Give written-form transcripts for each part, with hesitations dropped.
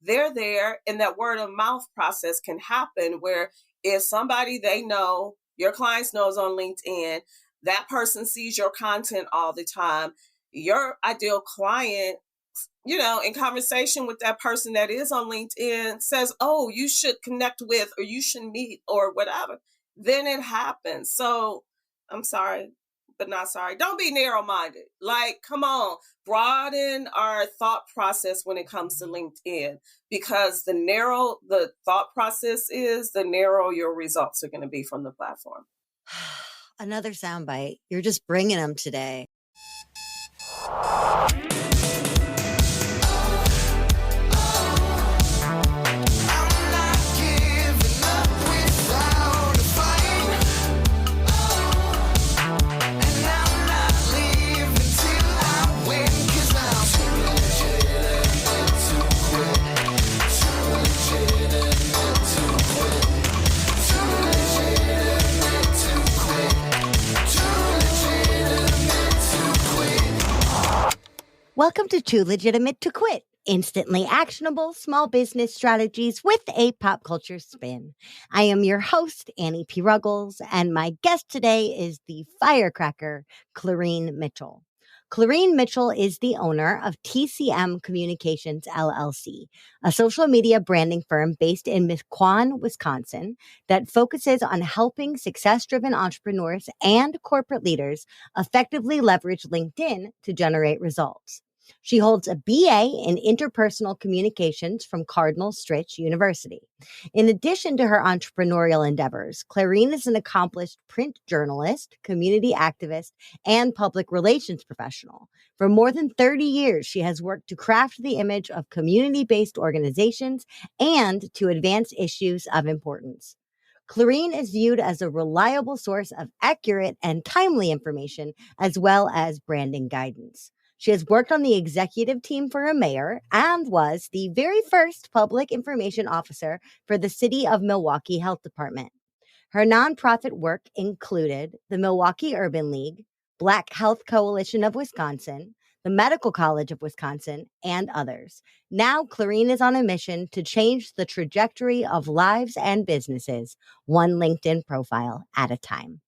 they're there, and that word of mouth process can happen where if somebody they know, your clients knows on LinkedIn, that person sees your content all the time, your ideal client, in conversation with that person that is on LinkedIn says, oh, you should connect with, or you should meet, or whatever, then it happens. So I'm sorry, but not sorry. Don't be narrow-minded. Like, come on, broaden our thought process when it comes to LinkedIn, because the narrow the thought process is, the narrow your results are going to be from the platform. Another soundbite. You're just bringing them today. Welcome to Too Legitimate to Quit, instantly actionable small business strategies with a pop culture spin. I am your host, Annie P. Ruggles, and my guest today is the firecracker, Clarene Mitchell. Clarene Mitchell is the owner of TCM Communications, LLC, a social media branding firm based in Mequon, Wisconsin, that focuses on helping success-driven entrepreneurs and corporate leaders effectively leverage LinkedIn to generate results. She holds a BA in interpersonal communications from Cardinal Stritch University. In addition to her entrepreneurial endeavors, Clarene is an accomplished print journalist, community activist, and public relations professional. For more than 30 years, she has worked to craft the image of community-based organizations and to advance issues of importance. Clarene is viewed as a reliable source of accurate and timely information, as well as branding guidance. She has worked on the executive team for a mayor and was the very first public information officer for the City of Milwaukee Health Department. Her nonprofit work included the Milwaukee Urban League, Black Health Coalition of Wisconsin, the Medical College of Wisconsin, and others. Now, Clarene is on a mission to change the trajectory of lives and businesses, one LinkedIn profile at a time.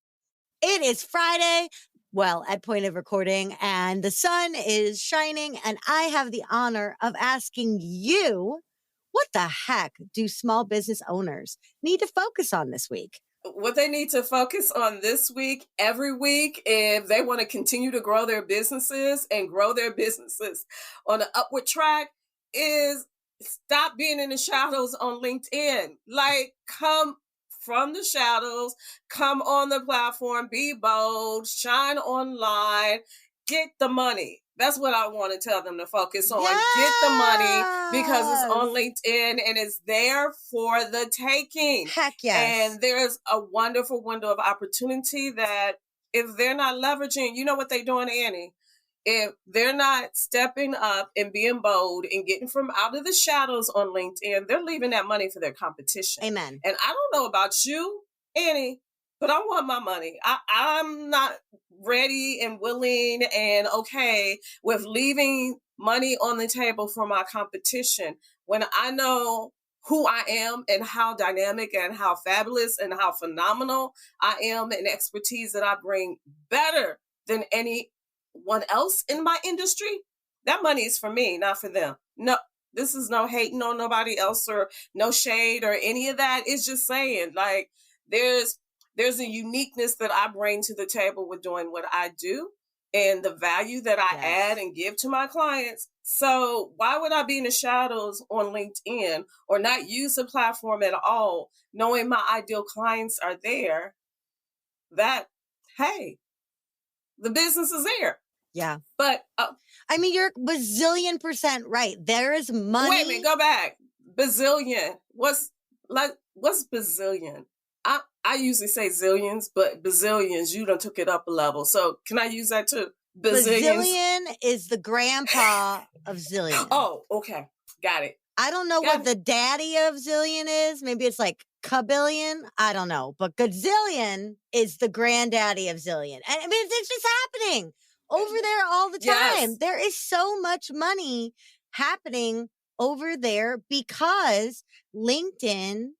It is Friday. Well, at point of recording, and the sun is shining, and I have the honor of asking you, what the heck do small business owners need to focus on this week? What they need to focus on this week, every week, if they want to continue to grow their businesses and grow their businesses on an upward track, is stop being in the shadows on LinkedIn. Like, come from the shadows, come on the platform, be bold, shine online, get the money. That's what I want to tell them to focus on. Yes! Get the money, because it's on LinkedIn and it's there for the taking. Heck yes. And there's a wonderful window of opportunity that if they're not leveraging, you know what they're doing, Annie? If they're not stepping up and being bold and getting from out of the shadows on LinkedIn, they're leaving that money for their competition. Amen. And I don't know about you, Annie, but I want my money. I'm not ready and willing and okay with leaving money on the table for my competition when I know who I am and how dynamic and how fabulous and how phenomenal I am, and expertise that I bring better than anyone else in my industry. That money is for me, not for them. No, this is no hating on nobody else or no shade or any of that. It's just saying, like, there's a uniqueness that I bring to the table with doing what I do and the value that I add and give to my clients. So why would I be in the shadows on LinkedIn or not use the platform at all, knowing my ideal clients are there? That, hey, the business is there. Yeah. But I mean, you're bazillion% right. There is money. Wait a minute, go back. Bazillion. What's bazillion? I usually say zillions, but bazillions, you done took it up a level. So can I use that too? Bazillion is the grandpa of zillion. Oh, okay. Got it. I don't know what the daddy of zillion is. Maybe it's like kabillion. I don't know. But gazillion is the granddaddy of zillion. And I mean, it's just happening over there all the time. Yes. There is so much money happening over there because LinkedIn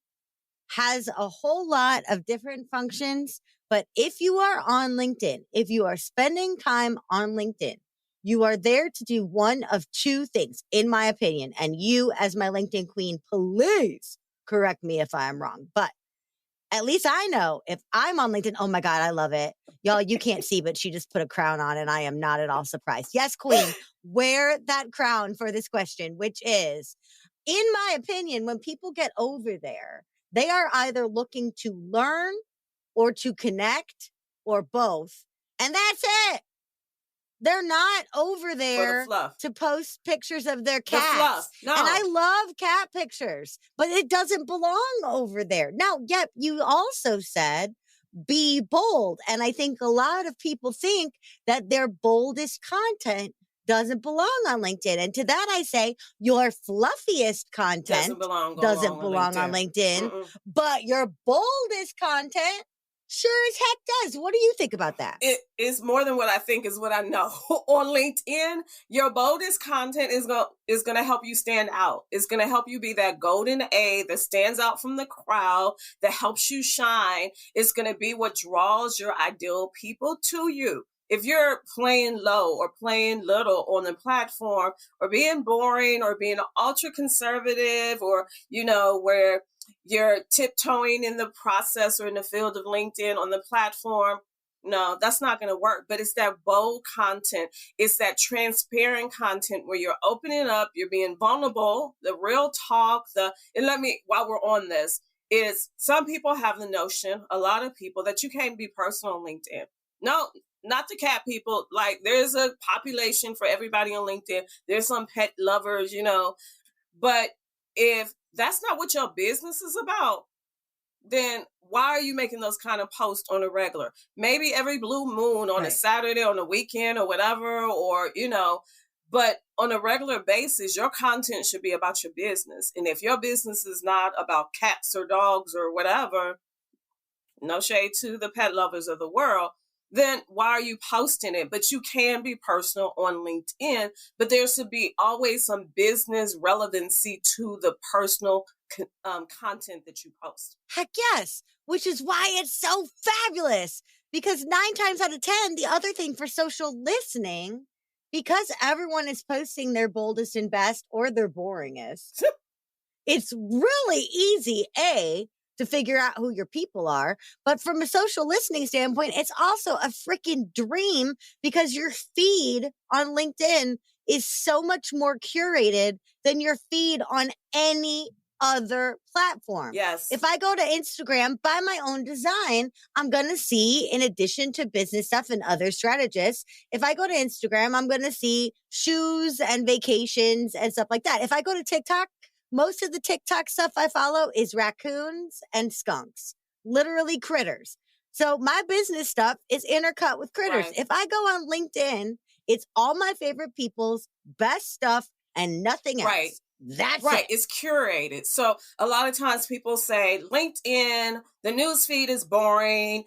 has a whole lot of different functions. But if you are on LinkedIn, if you are spending time on LinkedIn, you are there to do one of two things, in my opinion. And you, as my LinkedIn queen, please correct me if I'm wrong. But at least I know if I'm on LinkedIn, oh my God, I love it. Y'all, you can't see, but she just put a crown on and I am not at all surprised. Yes, queen, wear that crown for this question, which is, in my opinion, when people get over there, they are either looking to learn or to connect or both. And that's it. They're not over there to post pictures of their cats. No. And I love cat pictures, but it doesn't belong over there. Now, yep, you also said be bold. And I think a lot of people think that their boldest content doesn't belong on LinkedIn. And to that, I say your fluffiest content doesn't belong on LinkedIn, but your boldest content sure as heck does. What do you think about that? It is more than what I think is what I know. On LinkedIn, your boldest content is going to help you stand out. It's going to help you be that golden A that stands out from the crowd, that helps you shine. It's going to be what draws your ideal people to you. If you're playing low or playing little on the platform, or being boring, or being ultra conservative, or, where you're tiptoeing in the process or in the field of LinkedIn on the platform, no, that's not going to work. But it's that bold content. It's that transparent content where you're opening up, you're being vulnerable, the real talk, while we're on this, is some people have the notion, a lot of people, that you can't be personal on LinkedIn. No, not the cat people. Like, there's a population for everybody on LinkedIn. There's some pet lovers, but if that's not what your business is about, then why are you making those kind of posts on a regular? Maybe every blue moon on a Saturday, on a weekend or whatever, or, but on a regular basis, your content should be about your business. And if your business is not about cats or dogs or whatever, no shade to the pet lovers of the world, then why are you posting it? But you can be personal on LinkedIn, but there should be always some business relevancy to the personal content that you post. Heck yes, which is why it's so fabulous. Because 9 times out of 10, the other thing for social listening, because everyone is posting their boldest and best or their boringest, it's really easy, to figure out who your people are. But from a social listening standpoint, it's also a freaking dream because your feed on LinkedIn is so much more curated than your feed on any other platform. Yes. If I go to Instagram by my own design, I'm going to see, in addition to business stuff and other strategists, if I go to Instagram, I'm going to see shoes and vacations and stuff like that. If I go to TikTok, most of the TikTok stuff I follow is raccoons and skunks, literally critters. So my business stuff is intercut with critters. Right. If I go on LinkedIn, it's all my favorite people's best stuff and nothing else. Right. That's right. it. It's curated. So a lot of times people say LinkedIn, the newsfeed is boring.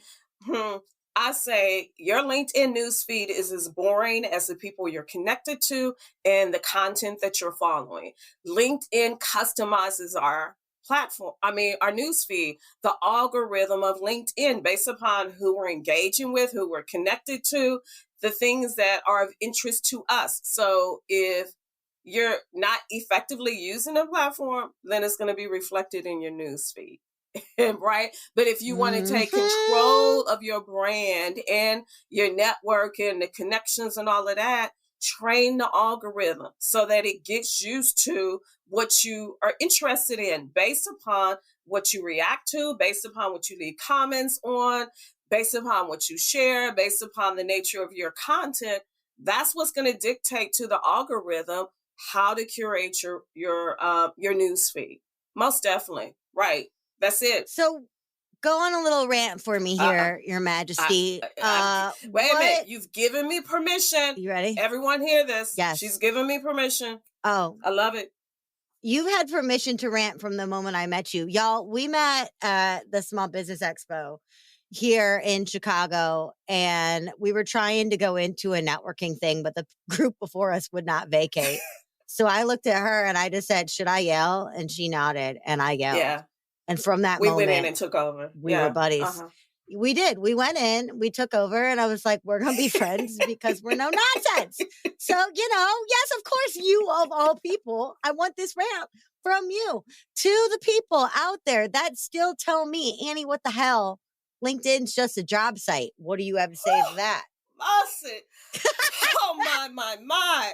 I say your LinkedIn newsfeed is as boring as the people you're connected to and the content that you're following. LinkedIn customizes our platform, our newsfeed, the algorithm of LinkedIn based upon who we're engaging with, who we're connected to, the things that are of interest to us. So if you're not effectively using a platform, then it's going to be reflected in your newsfeed. Right? But if you want to take control of your brand and your network and the connections and all of that, train the algorithm so that it gets used to what you are interested in based upon what you react to, based upon what you leave comments on, based upon what you share, based upon the nature of your content. That's what's going to dictate to the algorithm how to curate your newsfeed. Most definitely. Right. That's it. So go on a little rant for me here, Your Majesty. Wait a minute. You've given me permission. You ready? Everyone hear this. Yes. She's given me permission. Oh. I love it. You've had permission to rant from the moment I met you. Y'all, we met at the Small Business Expo here in Chicago, and we were trying to go into a networking thing, but the group before us would not vacate. So I looked at her and I just said, should I yell? And she nodded and I yelled. Yeah. And from that We went in moment, and took over. we were buddies. Uh-huh. We did. We went in, we took over, and I was like, we're going to be friends because we're no nonsense. So, yes, of course, you of all people, I want this rant from you to the people out there that still tell me, Annie, what the hell? LinkedIn's just a job site. What do you have to say to that? Oh, my.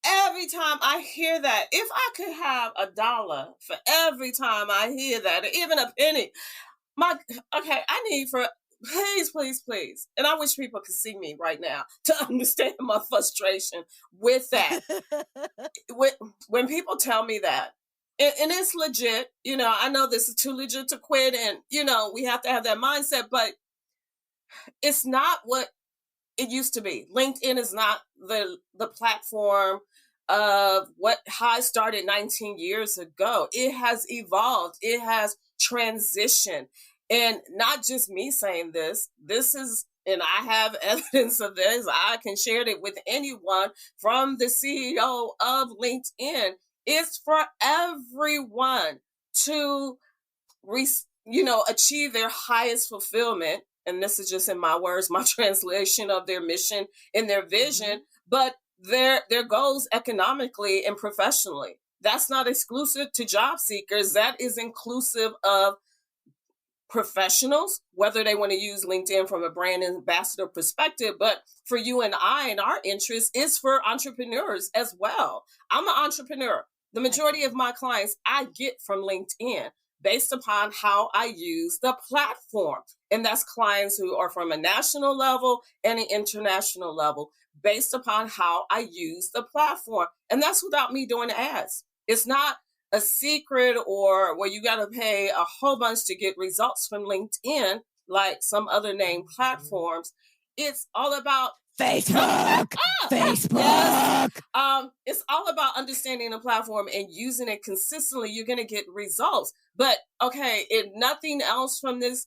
Every time I hear that, if I could have $1 for every time I hear that, or even a penny, I need for, please. And I wish people could see me right now to understand my frustration with that. when people tell me that, and it's legit, I know this is too legit to quit, and, we have to have that mindset, but it's not what it used to be. LinkedIn is not the platform of how I started 19 years ago. It has evolved. It has transitioned. And not just me saying this is, and I have evidence of this, I can share it with anyone, from the CEO of LinkedIn. It's for everyone to, achieve their highest fulfillment. And this is just in my words, my translation of their mission and their vision, but their goals economically and professionally. That's not exclusive to job seekers. That is inclusive of professionals, whether they want to use LinkedIn from a brand ambassador perspective. But for you and I, and our interest is for entrepreneurs as well. I'm an entrepreneur. The majority of my clients I get from LinkedIn based upon how I use the platform. And that's clients who are from a national level and an international level based upon how I use the platform. And that's without me doing ads. It's not a secret or where you got to pay a whole bunch to get results from LinkedIn, like some other name platforms. It's all about Facebook. Yes. It's all about understanding the platform and using it consistently. You're going to get results. But okay, if nothing else from this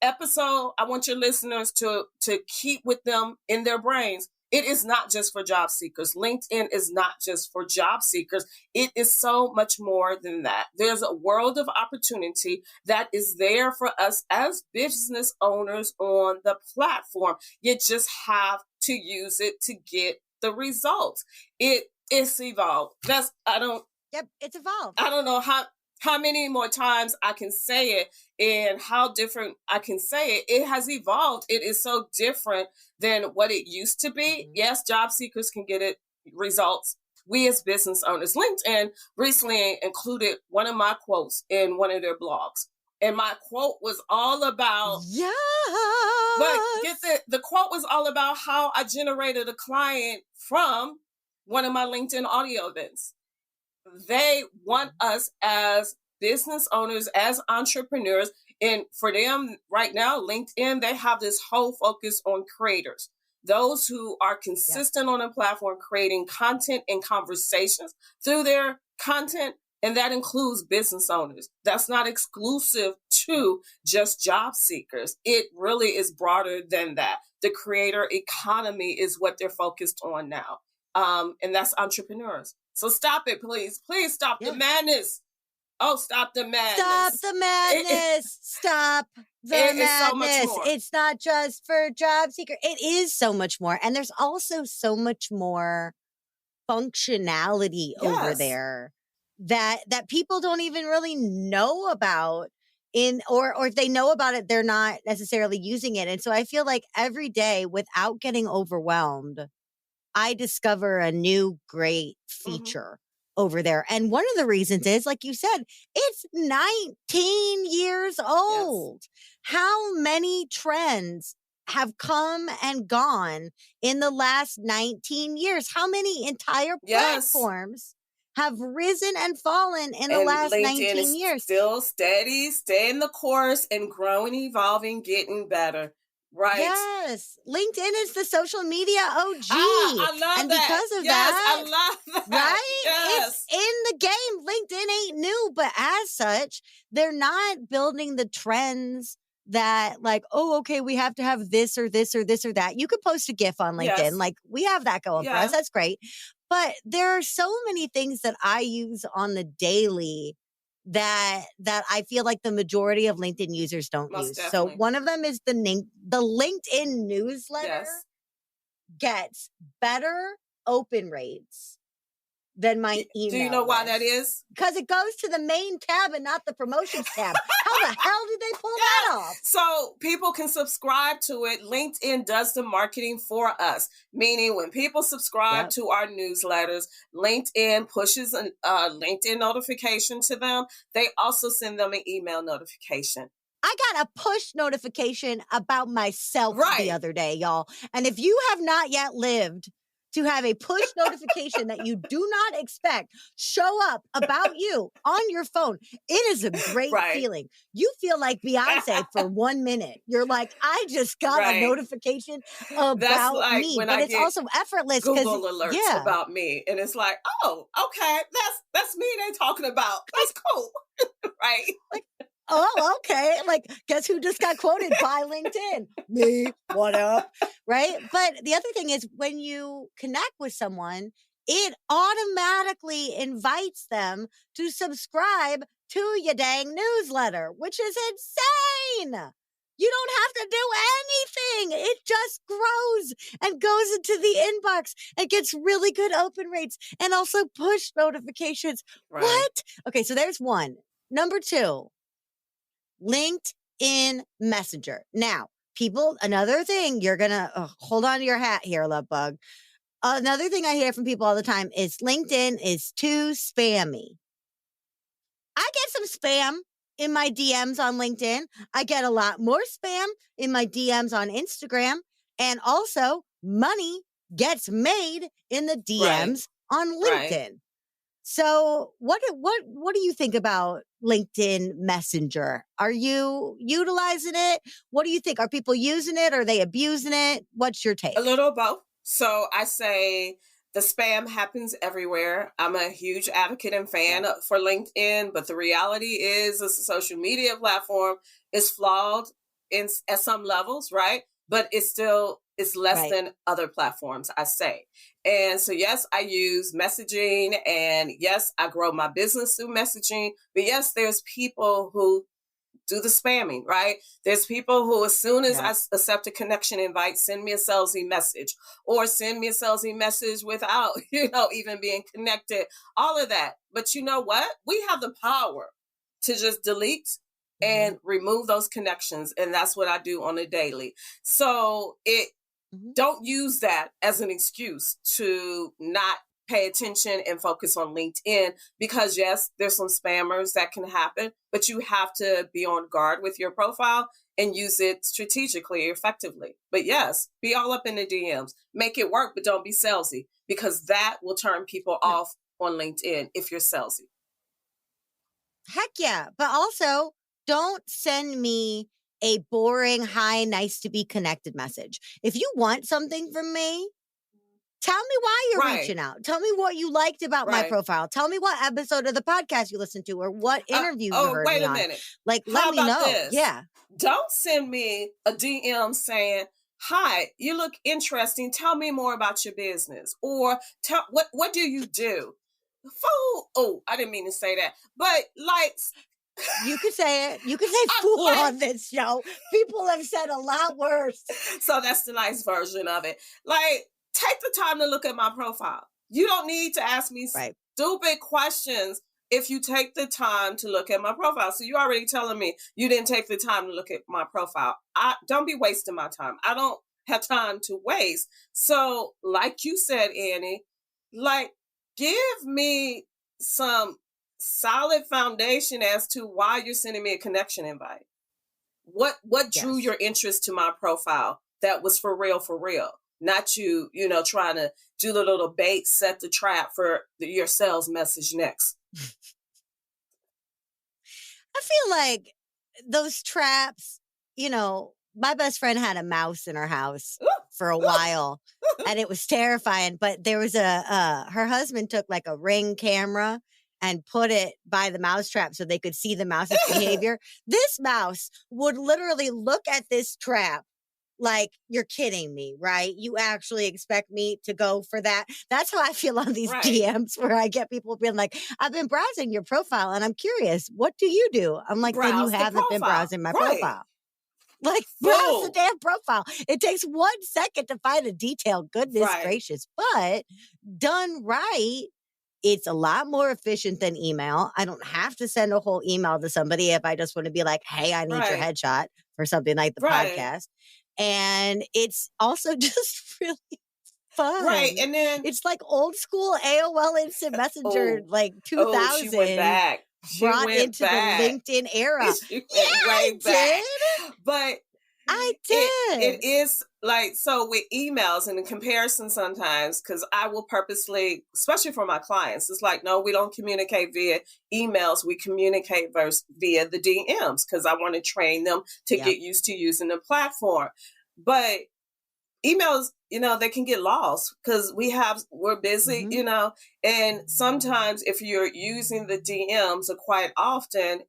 episode, I want your listeners to keep with them in their brains. It is not just for job seekers. LinkedIn is not just for job seekers. It is so much more than that. There's a world of opportunity that is there for us as business owners on the platform. You just have to use it to get the results. It's evolved. Yep, it's evolved. I don't know how many more times I can say it and how different I can say it. It has evolved. It is so different than what it used to be. Yes, job seekers can get it results. We as business owners, LinkedIn recently included one of my quotes in one of their blogs. And my quote was all about, but get the quote was all about how I generated a client from one of my LinkedIn audio events. They want us as business owners, as entrepreneurs. And for them right now, LinkedIn, they have this whole focus on creators, those who are consistent on a platform, creating content and conversations through their content. And that includes business owners. That's not exclusive to just job seekers. It really is broader than that. The creator economy is what they're focused on now. And that's entrepreneurs. So stop it, please. Please stop the madness. Oh, stop the madness. Stop the madness. Stop the madness. So much more. It's not just for job seeker. It is so much more. And there's also so much more functionality over there that people don't even really know about or if they know about it, they're not necessarily using it. And so I feel like every day, without getting overwhelmed, I discover a new great feature over there. And one of the reasons is, like you said, it's 19 years old. Yes. How many trends have come and gone in the last 19 years? How many entire platforms have risen and fallen in the last LinkedIn 19 years? Still steady, staying the course and growing, evolving, getting better. Right. Yes. LinkedIn is the social media OG. I love and that. Because of I love that. Right? Yes. It's in the game. LinkedIn ain't new, but as such, they're not building the trends that like, oh, okay, we have to have this or this or this or that. You could post a GIF on LinkedIn. Like we have that going for us. That's great. But there are so many things that I use on the daily that I feel like the majority of LinkedIn users don't Most use. So definitely. one of them is the LinkedIn newsletter Yes. gets better open rates than my email. Do you know why that is? Because it goes to the main tab and not the promotions tab. How the hell did they pull that off? So people can subscribe to it. LinkedIn does the marketing for us, meaning when people subscribe to our newsletters, LinkedIn pushes a LinkedIn notification to them. They also send them an email notification. I got a push notification about myself the other day, y'all. And if you have not yet lived to have a push notification that you do not expect show up about you on your phone, it is a great feeling. You feel like Beyonce for 1 minute. You're like, I just got a notification about like me. When but I it's also effortless. Google alerts about me. And it's like, oh, okay, that's me they talking about. That's cool. Right? Like, oh, okay. Like, guess who just got quoted by LinkedIn? Me. What up? Right. But the other thing is when you connect with someone, it automatically invites them to subscribe to your dang newsletter, which is insane. You don't have to do anything. It just grows and goes into the inbox and gets really good open rates and also push notifications. Right. What? Okay. So there's one. Number 2. LinkedIn Messenger. Now, people, another thing, you're going to hold on to your hat here, love bug. Another thing I hear from people all the time is LinkedIn is too spammy. I get some spam in my DMs on LinkedIn. I get a lot more spam in my DMs on Instagram. And also, money gets made in the DMs on LinkedIn. Right. So what do you think about LinkedIn Messenger? Are you utilizing it? What do you think? Are people using it? Are they abusing it? What's your take? A little both. So I say the spam happens everywhere. I'm a huge advocate and fan for LinkedIn, but the reality is it's a social media platform. It's flawed at some levels, right? But it's less than other platforms, I say. And so, yes, I use messaging, and yes, I grow my business through messaging. But yes, there's people who do the spamming, right? There's people who, as soon as I accept a connection invite, send me a salesy message, or send me a salesy message without, even being connected, all of that. But you know what? We have the power to just delete and remove those connections. And that's what I do on a daily. So don't use that as an excuse to not pay attention and focus on LinkedIn, because yes, there's some spammers that can happen, but you have to be on guard with your profile and use it strategically, effectively. But yes, be all up in the DMs, make it work, but don't be salesy, because that will turn people off on LinkedIn if you're salesy. Heck yeah. But also, don't send me a boring, hi, nice to be connected message. If you want something from me, tell me why you're reaching out. Tell me what you liked about my profile. Tell me what episode of the podcast you listened to or what interview you heard me on. Minute. Like, let me know. This? Yeah. Don't send me a DM saying, hi, you look interesting. Tell me more about your business. Or what do you do? Fool. Oh, I didn't mean to say that. But like... You could say it. You could say fool on this show. People have said a lot worse. So that's the nice version of it. Like, take the time to look at my profile. You don't need to ask me stupid questions if you take the time to look at my profile. So you're already telling me you didn't take the time to look at my profile. Don't be wasting my time. I don't have time to waste. So like you said, Annie, like, give me some solid foundation as to why you're sending me a connection invite. What drew your interest to my profile that was for real, not you trying to do the little bait, set the trap for your sales message next. I feel like those traps, my best friend had a mouse in her house for a while and it was terrifying, but there was her husband took like a Ring camera and put it by the mouse trap so they could see the mouse's behavior. This mouse would literally look at this trap like, you're kidding me, right? You actually expect me to go for that? That's how I feel on these Right. DMs where I get people being like, I've been browsing your profile and I'm curious, what do you do? I'm like, then you Browse the haven't been profile. browsing my Right. profile. Like, browse the Fool. damn profile. It takes 1 second to find a detail. Goodness Right. gracious. But done right, it's a lot more efficient than email. I don't have to send a whole email to somebody if I just want to be like, hey, I need your Right. headshot for something like the Right. podcast. And it's also just really Right. fun. And then, It's like old school AOL Instant Messenger, oh, like oh, she went 2000 back. She brought went into the back. LinkedIn era. She Yeah, went I way back. did. But I it did. is like, so with emails and in comparison sometimes, because I will purposely, especially for my clients, it's like, no, we don't communicate via emails. We communicate via the DMs because I want to train them to Yep. get used to using the platform. But emails, they can get lost because we're busy, Mhm. and sometimes if you're using the DMs quite often,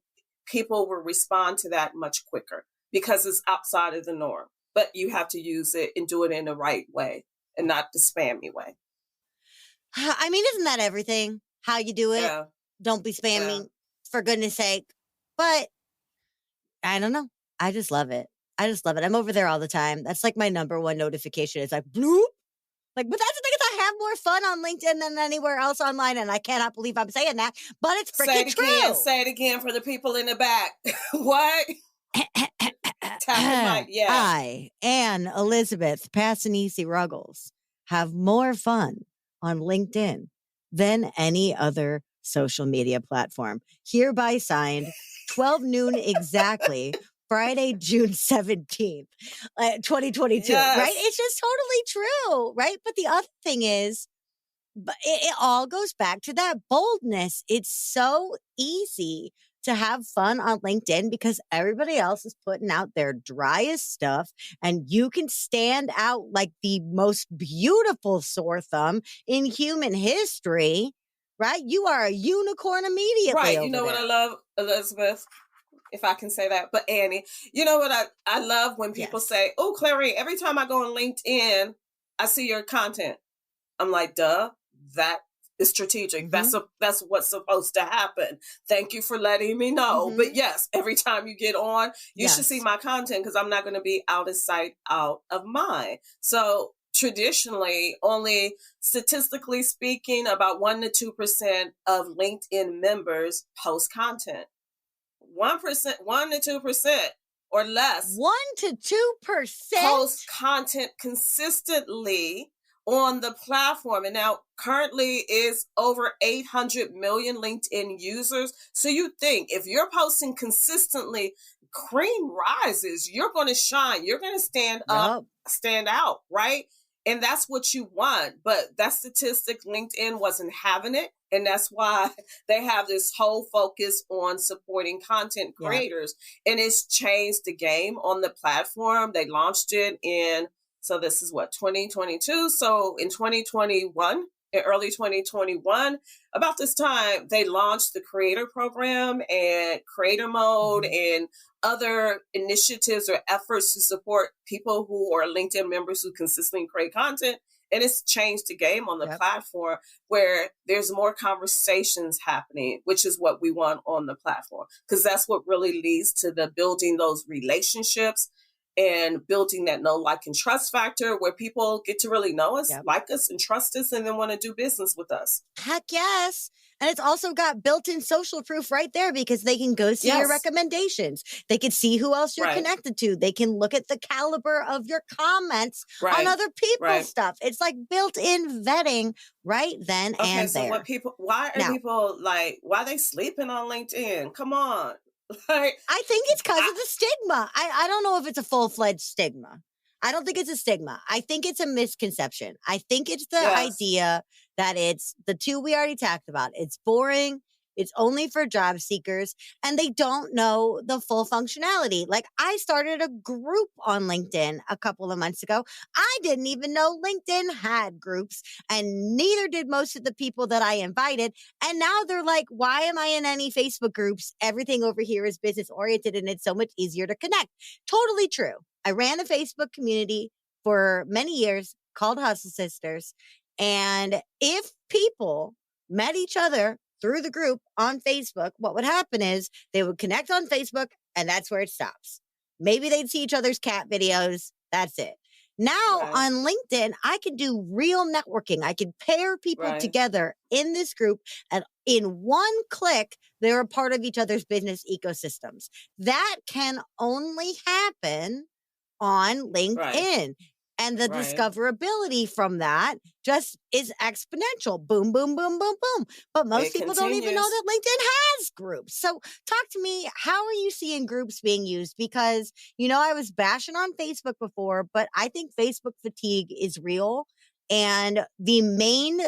people will respond to that much quicker because it's outside of the norm. But you have to use it and do it in the right way and not the spammy way. I mean, isn't that everything? How you do it? Yeah. Don't be Yeah. spamming, for goodness sake. But I don't know. I just love it. I just love it. I'm over there all the time. That's like my number one notification. It's like bloop. Like, but that's the thing is I have more fun on LinkedIn than anywhere else online, and I cannot believe I'm saying that, but it's Say freaking it again. true. Say it again for the people in the back. What? Tap the mic. Yeah. I, Anne Elizabeth Passanisi Ruggles, have more fun on LinkedIn than any other social media platform. Hereby signed, 12 noon exactly, Friday, June 17th, 2022, right? Yes. It's just totally true, right? But the other thing is, but it all goes back to that boldness. It's so easy to have fun on LinkedIn because everybody else is putting out their driest stuff and you can stand out like the most beautiful sore thumb in human history, right? You are a unicorn immediately Right. You over know what I there. love, Elizabeth? If I can say that. But Annie, you know what I love when people Yes. say, oh, Clarene, every time I go on LinkedIn, I see your content. I'm like, duh, that is strategic. Mm-hmm. That's what's supposed to happen. Thank you for letting me know. Mm-hmm. But yes, every time you get on, you should see Yes. my content because I'm not going to be out of sight, out of mind. So traditionally, only statistically speaking, about 1 to 2% of LinkedIn members post content. 1%, 1 to 2% or less 1 to 2%. post content consistently on the platform. And now currently is over 800 million LinkedIn users. So you think if you're posting consistently, cream rises, you're going to shine, you're going to stand up, Yup. stand out, right? And that's what you want. But that statistic, LinkedIn wasn't having it. And that's why they have this whole focus on supporting content Yep. creators. And it's changed the game on the platform. They launched it so this is what, 2022. So in 2021, in early 2021, about this time, they launched the creator program and creator mode and other initiatives or efforts to support people who are LinkedIn members who consistently create content. And it's changed the game on the Yep. platform where there's more conversations happening, which is what we want on the platform. Because that's what really leads to the building those relationships and building that know, like, and trust factor where people get to really know us, Yep. like us, and trust us, and then want to do business with us. Heck yes. And it's also got built-in social proof right there because they can go see your Yes. recommendations. They can see who else you're Right. connected to. They can look at the caliber of your comments on Right. other people's Right. stuff. It's like built-in vetting right then Okay, and so there. why are Now, people like, why are they sleeping on LinkedIn? Come on. Like, I think it's because I, of the stigma. I don't know if it's a full-fledged stigma. I don't think it's a stigma. I think it's a misconception. I think it's the yes. idea that it's the two we already talked about. It's boring, It's only for job seekers, and they don't know the full functionality. Like, I started a group on LinkedIn a couple of months ago. I didn't even know LinkedIn had groups, and neither did most of the people that I invited. And now they're like, why am I in any Facebook groups? Everything over here is business oriented and it's so much easier to connect. Totally true. I ran a Facebook community for many years called Hustle Sisters. And if people met each other through the group on Facebook, what would happen is they would connect on Facebook and that's where it stops. Maybe they'd see each other's cat videos. That's it. Now Right. on LinkedIn, I can do real networking. I can pair people Right. together in this group, and in one click, they're a part of each other's business ecosystems. That can only happen on LinkedIn. Right. And the Right. discoverability from that just is exponential. Boom, boom, boom, boom, boom. But most It people don't even know continues. that LinkedIn has groups. So talk to me. How are you seeing groups being used? Because, I was bashing on Facebook before, but I think Facebook fatigue is real. And the main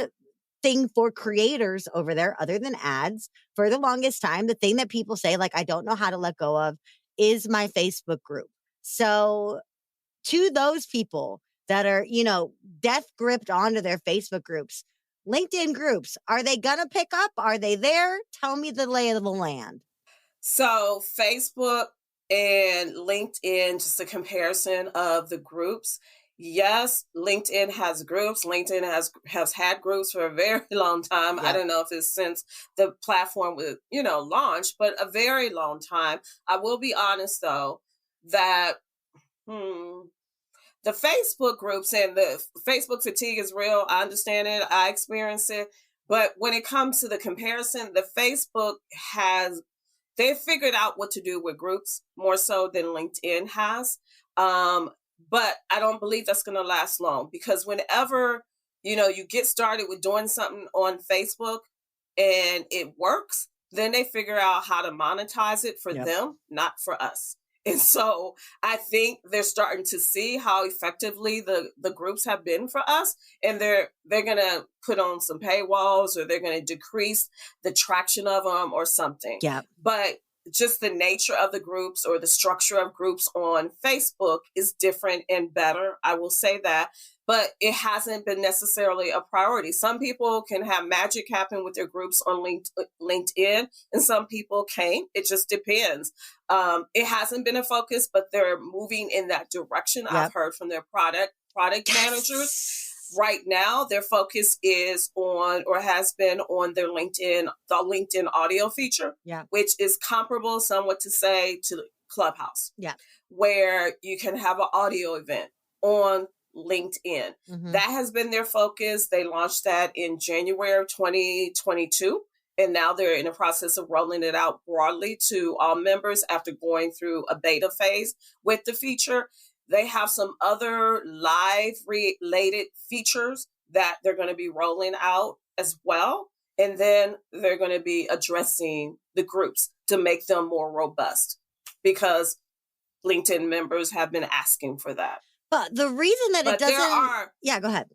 thing for creators over there, other than ads, for the longest time, the thing that people say, like, I don't know how to let go of, is my Facebook group. So to those people that are, death gripped onto their Facebook groups, LinkedIn groups, are they going to pick up? Are they there? Tell me the lay of the land. So Facebook and LinkedIn, just a comparison of the groups. Yes, LinkedIn has groups. LinkedIn has had groups for a very long time. I Yep. don't know if it's since the platform was, launched, but a very long time. I will be honest though, that the Facebook groups and the Facebook fatigue is real. I understand it. I experience it. But when it comes to the comparison, the Facebook they've figured out what to do with groups more so than LinkedIn has. But I don't believe that's going to last long, because whenever, you get started with doing something on Facebook and it works, then they figure out how to monetize it for Yep. them, not for us. And so I think they're starting to see how effectively the groups have been for us. And they're going to put on some paywalls, or they're going to decrease the traction of them or something. Yep. But just the nature of the groups or the structure of groups on Facebook is different and better. I will say that. But it hasn't been necessarily a priority. Some people can have magic happen with their groups on LinkedIn, and some people can't. It just depends. It hasn't been a focus, but they're moving in that direction. Yep. I've heard from their product managers. Right now, their focus is on, or has been on, their the LinkedIn audio feature, which is comparable somewhat to say to Clubhouse, where you can have an audio event on LinkedIn. Mm-hmm. That has been their focus. They launched that in January of 2022. And now they're in the process of rolling it out broadly to all members after going through a beta phase with the feature. They have some other live related features that they're going to be rolling out as well. And then they're going to be addressing the groups to make them more robust, because LinkedIn members have been asking for that. But the reason that it doesn't... go ahead.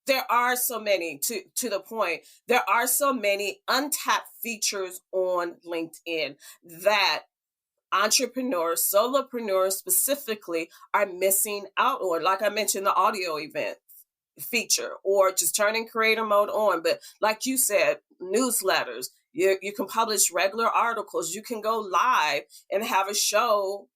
There are so many, to the point, there are so many untapped features on LinkedIn that entrepreneurs, solopreneurs specifically, are missing out on. Like I mentioned, the audio event feature, or just turning creator mode on. But like you said, newsletters, you can publish regular articles, you can go live and have a show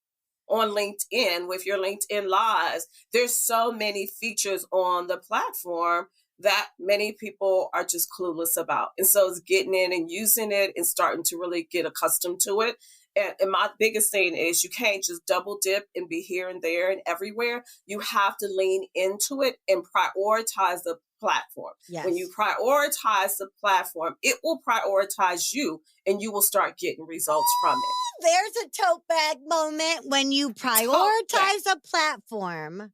on LinkedIn with your LinkedIn lives. There's so many features on the platform that many people are just clueless about. And so it's getting in and using it and starting to really get accustomed to it. And my biggest thing is, you can't just double dip and be here and there and everywhere. You have to lean into it and prioritize the platform. Yes. When you prioritize the platform, it will prioritize you, and you will start getting results from it. There's a tote bag moment. When you prioritize a platform,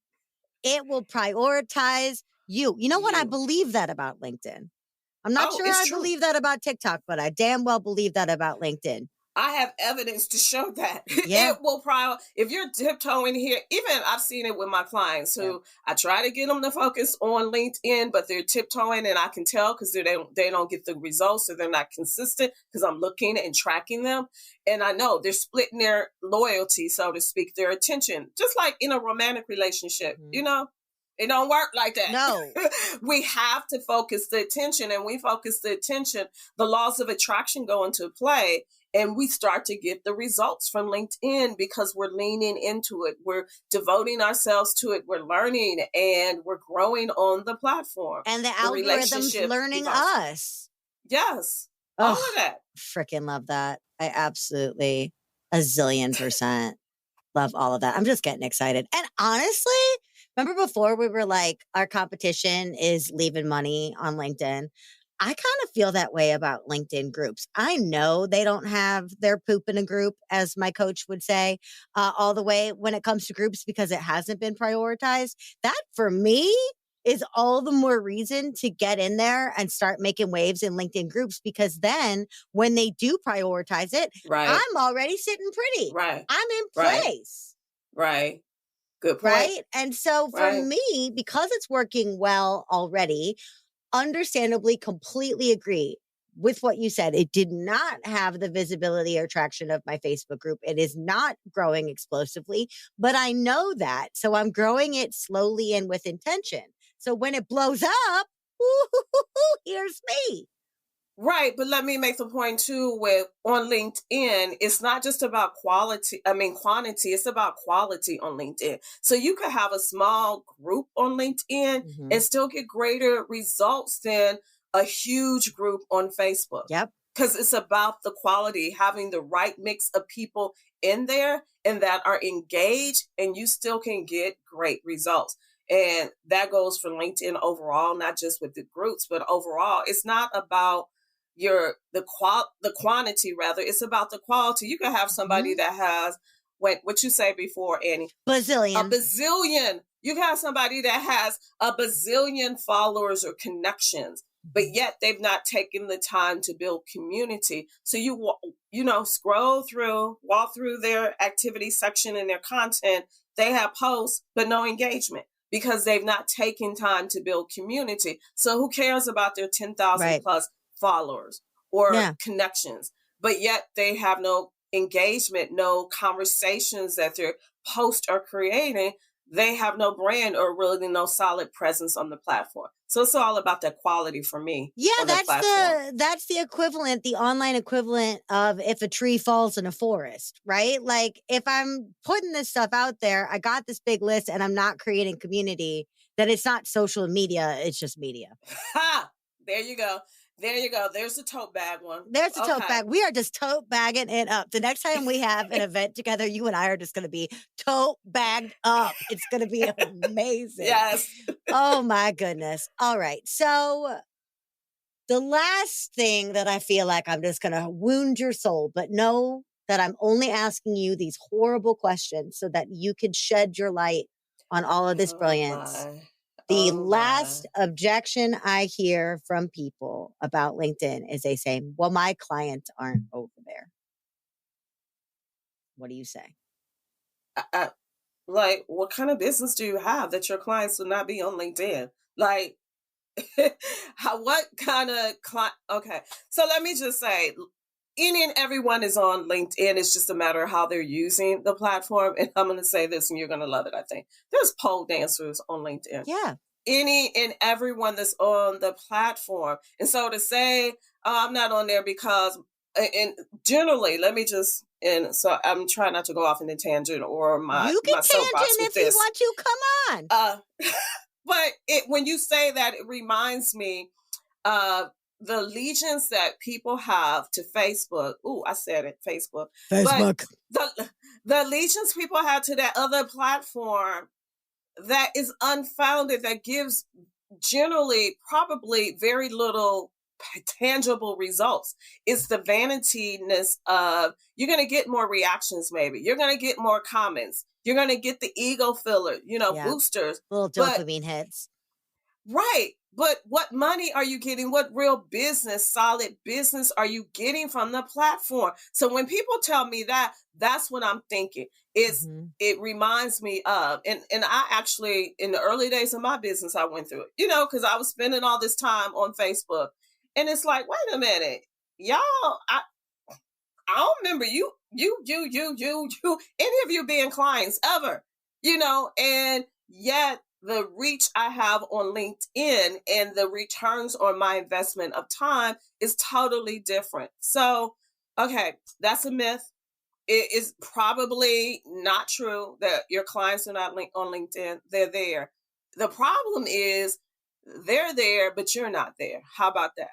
it will prioritize you. You know what? I believe that about LinkedIn. I'm not sure I believe that about TikTok, but I damn well believe that about LinkedIn. I have evidence to show that. Yeah. It will probably, if you're tiptoeing here, even I've seen it with my clients Yeah. who I try to get them to focus on LinkedIn, but they're tiptoeing and I can tell because they don't get the results, or they're not consistent because I'm looking and tracking them. And I know they're splitting their loyalty, so to speak, their attention, just like in a romantic relationship, it don't work like that. No. We have to focus the attention, and we focus the attention, the laws of attraction go into play. And we start to get the results from LinkedIn because we're leaning into it. We're devoting ourselves to it. We're learning and we're growing on the platform. And the The algorithm's relationship learning evolves. us. Yes. All of that. Freaking love that. I absolutely a zillion % love all of that. I'm just getting excited. And honestly, remember before we were like, our competition is leaving money on LinkedIn? I kind of feel that way about LinkedIn groups. I know they don't have their poop in a group, as my coach would say, all the way when it comes to groups because it hasn't been prioritized. That for me is all the more reason to get in there and start making waves in LinkedIn groups, because then when they do prioritize it, Right. I'm already sitting pretty. Right. I'm in Right. place. Right. Good point. Right. And so for me, because it's working well already, understandably, completely agree with what you said. It did not have the visibility or traction of my Facebook group. It is not growing explosively, but I know that. So I'm growing it slowly and with intention. So when it blows up, here's me. Right, but let me make the point too with on LinkedIn, it's not just about quantity, it's about quality on LinkedIn. So you could have a small group on LinkedIn and still get greater results than a huge group on Facebook. Yep. Because it's about the quality, having the right mix of people in there and that are engaged, and you still can get great results. And that goes for LinkedIn overall, not just with the groups, but overall. It's not about the quantity, rather it's about the quality. You can have somebody that has what you say before, Annie, a bazillion. You can have somebody that has a bazillion followers or connections, but yet they've not taken the time to build community. So scroll through, walk through their activity section and their content. They have posts but no engagement, because they've not taken time to build community. So who cares about their 10,000 plus followers or connections, but yet they have no engagement, no conversations that their posts are creating. They have no brand or really no solid presence on the platform. So it's all about that quality for me. Yeah, that's the equivalent, the online equivalent of if a tree falls in a forest, right? Like if I'm putting this stuff out there, I got this big list and I'm not creating community, then it's not social media, it's just media. Ha! There you go. There you go. There's the tote bag one. There's the tote bag. We are just tote bagging it up. The next time we have an event together, you and I are just going to be tote bagged up. It's going to be amazing. Yes. Oh my goodness. All right. So the last thing that I feel like I'm just going to wound your soul, but know that I'm only asking you these horrible questions so that you can shed your light on all of this brilliance. The last objection I hear from people about LinkedIn is they say, well, my clients aren't over there. What do you say? Like, what kind of business do you have that your clients will not be on LinkedIn? Like, what kind of client? Okay. So let me just say, any and everyone is on LinkedIn. It's just a matter of how they're using the platform. And I'm going to say this, and you're going to love it, I think. There's pole dancers on LinkedIn. Yeah. Any and everyone that's on the platform. And so to say, I'm not on there because, and generally, and so I'm trying not to go off in a tangent or my soapbox with this. You want to, come on. But when you say that, it reminds me of the allegiance that people have to Facebook. Ooh, I said it, Facebook. Facebook. But the allegiance people have to that other platform that is unfounded, that gives generally probably very little tangible results. It's the vanityness of, you're going to get more reactions, maybe. You're going to get more comments. You're going to get the ego filler, boosters. Little dopamine hits. Right. But what money are you getting? What real business, solid business are you getting from the platform? So when people tell me that, that's what I'm thinking. Mm-hmm. It reminds me of, and I actually, in the early days of my business, I went through it, because I was spending all this time on Facebook. And it's like, wait a minute, y'all, I don't remember any of you being clients ever, and yet the reach I have on LinkedIn and the returns on my investment of time is totally different. So, okay, that's a myth. It is probably not true that your clients are not on LinkedIn. They're there. The problem is they're there, but you're not there. How about that?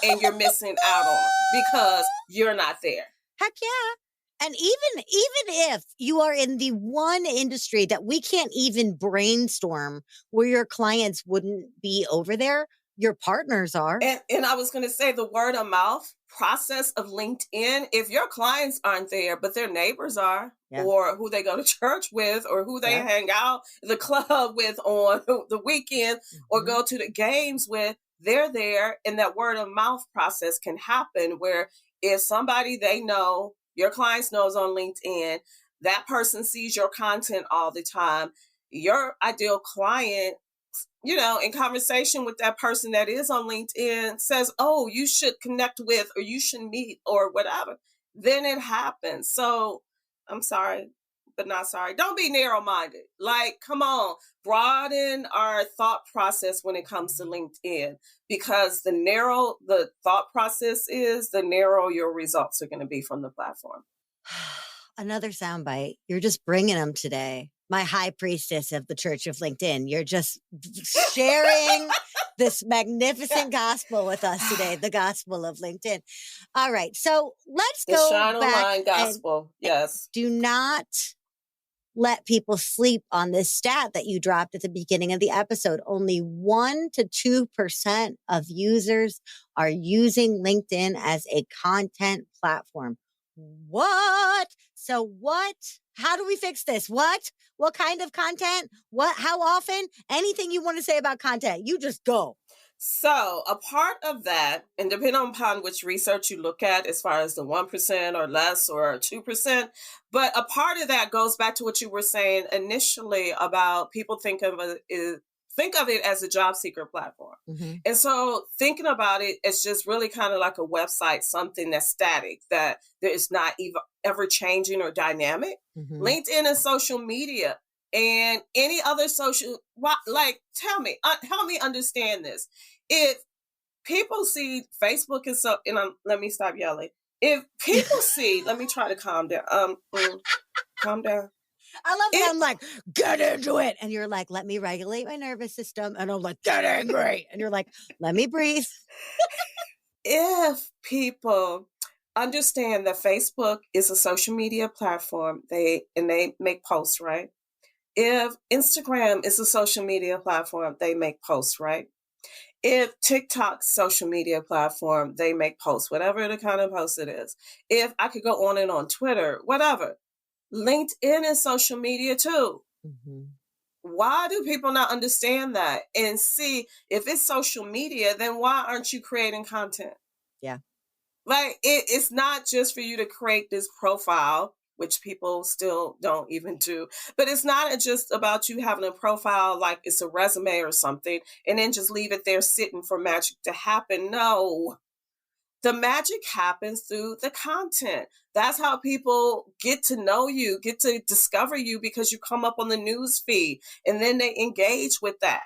And you're missing out on them because you're not there. Heck yeah. And even if you are in the one industry that we can't even brainstorm where your clients wouldn't be over there, your partners are. And I was going to say the word of mouth process of LinkedIn, if your clients aren't there, but their neighbors are, or who they go to church with, or who they hang out the club with on the weekend, or go to the games with, they're there. And that word of mouth process can happen where if somebody they know, your clients knows on LinkedIn, that person sees your content all the time, your ideal client, in conversation with that person that is on LinkedIn says, oh, you should connect with, or you should meet, or whatever, then it happens. So I'm sorry, but not sorry. Don't be narrow-minded. Like, come on, broaden our thought process when it comes to LinkedIn, because the narrow the thought process is, the narrow your results are going to be from the platform. Another soundbite. You're just bringing them today. My high priestess of the Church of LinkedIn. You're just sharing this magnificent gospel with us today, the gospel of LinkedIn. All right. So let's the go shine back. Online gospel. Yes. Do not let people sleep on this stat that you dropped at the beginning of the episode. Only 1 to 2% of users are using LinkedIn as a content platform. What? So what? How do we fix this? What kind of content? How often? Anything you want to say about content, you just go. So a part of that, and depending upon which research you look at, as far as the 1% or less or 2%, but a part of that goes back to what you were saying initially about people think of it as a job seeker platform. Mm-hmm. And so thinking about it, it's just really kind of like a website, something that's static, that there is not ever changing or dynamic. Mm-hmm. LinkedIn is social media. And any other social, like, help me understand this. If people see Facebook is so, and let me stop yelling. If people see, let me try to calm down. Calm down. I love it. I'm like, get into it. And you're like, let me regulate my nervous system. And I'm like, get angry. And you're like, let me breathe. If people understand that Facebook is a social media platform, they make posts, right? If Instagram is a social media platform, they make posts, right? If TikTok's social media platform, they make posts, whatever the kind of post it is. If I could go on and on Twitter, whatever. LinkedIn is social media too. Mm-hmm. Why do people not understand that? And see, if it's social media, then why aren't you creating content? Yeah. Like, it's not just for you to create this profile, which people still don't even do. But it's not just about you having a profile like it's a resume or something, and then just leave it there sitting for magic to happen. No. The magic happens through the content. That's how people get to know you, get to discover you, because you come up on the news feed, and then they engage with that.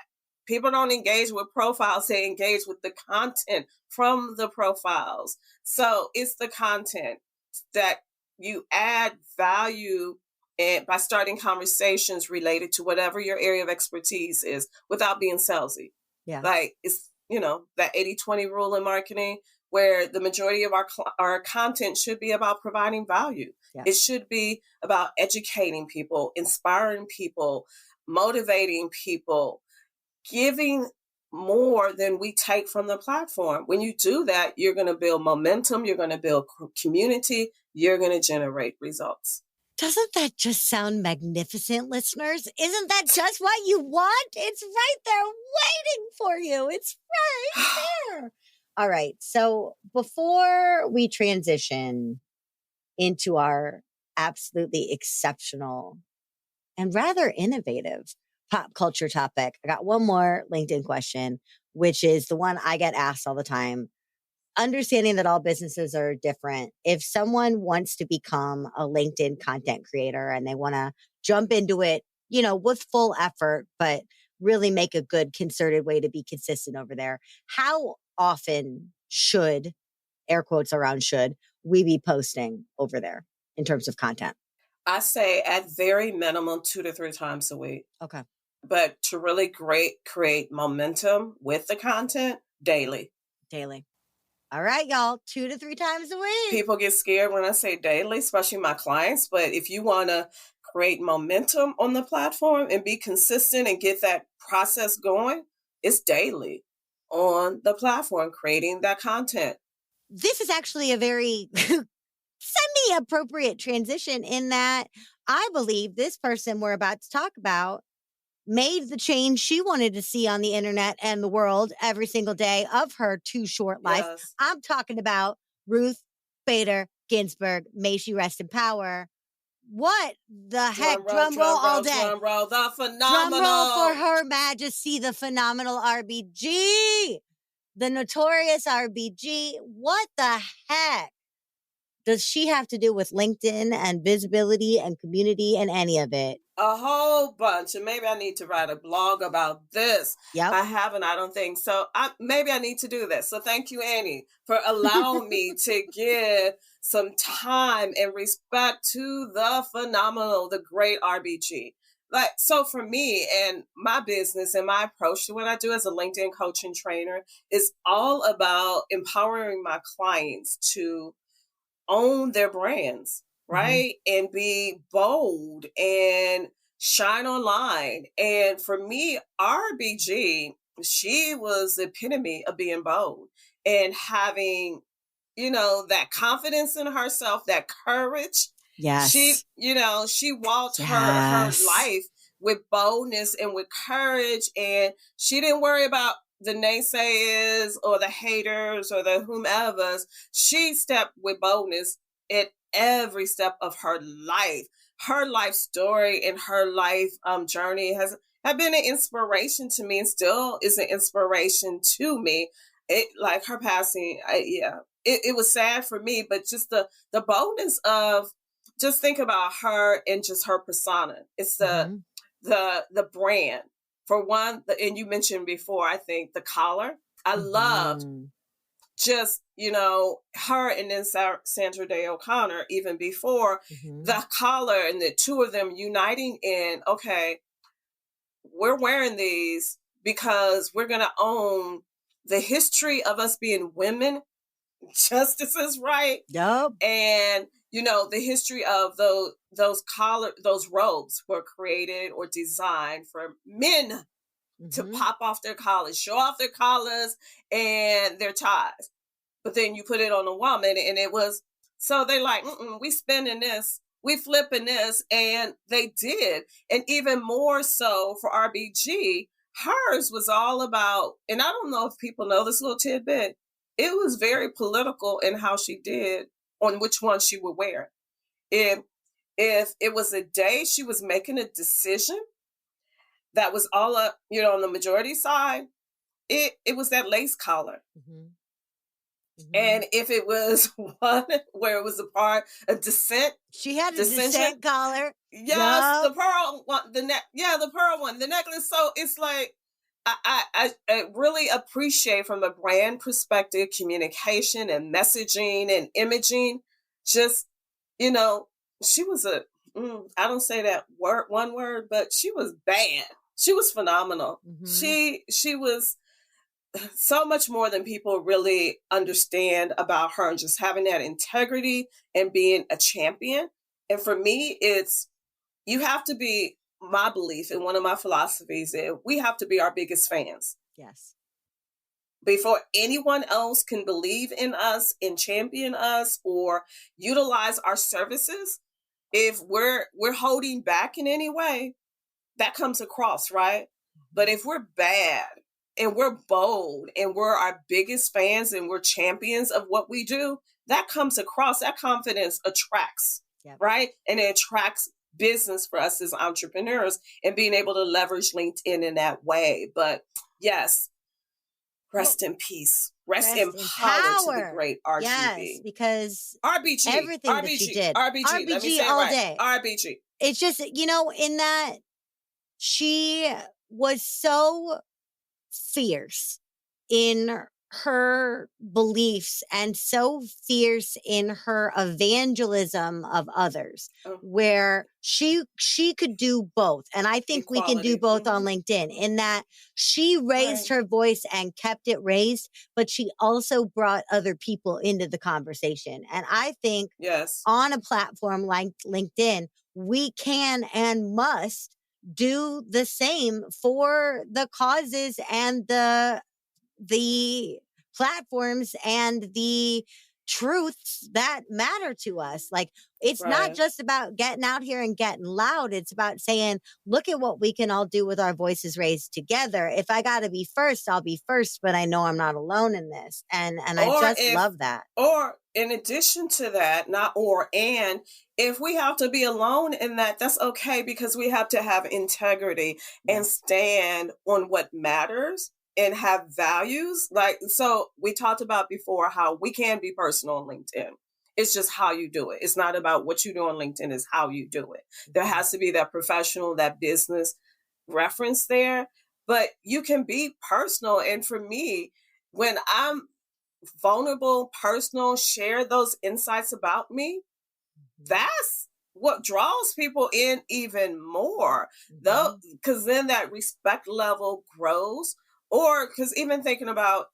People don't engage with profiles, they engage with the content from the profiles. So it's the content that you add value and by starting conversations related to whatever your area of expertise is without being salesy. Yeah. Like, it's, that 80-20 rule in marketing, where the majority of our content should be about providing value. Yeah. It should be about educating people, inspiring people, motivating people, giving more than we take from the platform. When you do that, you're going to build momentum, you're going to build community, you're going to generate results. Doesn't that just sound magnificent, listeners? Isn't that just what you want? It's right there waiting for you. It's right there. All right. So before we transition into our absolutely exceptional and rather innovative pop culture topic, I got one more LinkedIn question, which is the one I get asked all the time. Understanding that all businesses are different. If someone wants to become a LinkedIn content creator and they want to jump into it, with full effort, but really make a good concerted way to be consistent over there, how often should, air quotes around should, we be posting over there in terms of content? I say at very minimum 2 to 3 times a week. Okay. But to really create momentum with the content, daily. Daily. All right, y'all, 2 to 3 times a week. People get scared when I say daily, especially my clients. But if you want to create momentum on the platform and be consistent and get that process going, it's daily on the platform, creating that content. This is actually a very semi-appropriate transition in that I believe this person we're about to talk about made the change she wanted to see on the internet and the world every single day of her too short life. Yes. I'm talking about Ruth Bader Ginsburg. May she rest in power. What the heck? Drum roll all day. Drum roll, the phenomenal. Drum roll for Her Majesty, the phenomenal RBG. The Notorious RBG. What the heck does she have to do with LinkedIn and visibility and community and any of it? A whole bunch. And maybe I need to write a blog about this. Yep. I haven't, I don't think. So maybe I need to do that. So thank you, Annie, for allowing me to give some time and respect to the phenomenal, the great RBG. So for me and my business and my approach to what I do as a LinkedIn coach and trainer is all about empowering my clients to own their brands, right? And be bold and shine online. And for me, RBG, she was the epitome of being bold and having, that confidence in herself, that courage. Yes. She walked her life with boldness and with courage, and she didn't worry about the naysayers or the haters or the whomevers. She stepped with boldness at every step of her life. Her life story and her life journey have been an inspiration to me and still is an inspiration to me. It, like her passing, it was sad for me, but just the boldness of, just think about her and just her persona. It's the brand. For one, and you mentioned before, I think the collar. I loved just, her and then Sandra Day O'Connor, even before the collar and the two of them uniting in, okay, we're wearing these because we're going to own the history of us being women, justices, right? Yep. And, the history of those robes were created or designed for men to pop off their collars, show off their collars and their ties. But then you put it on a woman and it was, so they're like, we spinning this, we flipping this. And they did. And even more so for RBG, hers was all about, and I don't know if people know this little tidbit, it was very political in how she did on which one she would wear. If it was a day she was making a decision that was all up, on the majority side, it was that lace collar. And if it was one where it was a part of dissent, she had a dissent collar. Yes, the pearl one, the pearl one, the necklace. So it's like, I really appreciate from a brand perspective, communication and messaging and imaging. Just, she was I don't say that one word, but she was bad. She was phenomenal. She was so much more than people really understand about her, and just having that integrity and being a champion. And for me, you have to be, my belief and one of my philosophies is we have to be our biggest fans. Yes. Before anyone else can believe in us and champion us or utilize our services, if we're holding back in any way, that comes across, right? But if we're bad and we're bold and we're our biggest fans and we're champions of what we do, that comes across. That confidence attracts, right? And it attracts business for us as entrepreneurs and being able to leverage LinkedIn in that way. But yes, rest in peace. Rest in power to the great RGB. Yes, because RBG, everything RBG, that she did. RBG, let me say all right. day. RBG. It's just, in that she was so fierce in her beliefs and so fierce in her evangelism of others, where she could do both. And I think we can do both on LinkedIn, in that she raised her voice and kept it raised, but she also brought other people into the conversation. And I think on a platform like LinkedIn, we can and must do the same for the causes and the platforms and the truths that matter to us. Like, it's not just about getting out here and getting loud. It's about saying, look at what we can all do with our voices raised together. If I got to be first, I'll be first, but I know I'm not alone in this. And I just love that. Or in addition to that, and if we have to be alone in that, that's okay, because we have to have integrity and stand on what matters and have values. Like, so we talked about before how we can be personal on LinkedIn. It's just how you do it. It's not about what you do on LinkedIn, it's how you do it. There has to be that professional, that business reference there, but you can be personal. And for me, when I'm vulnerable, personal, share those insights about me, that's what draws people in even more, though, because then that respect level grows. Or because even thinking about,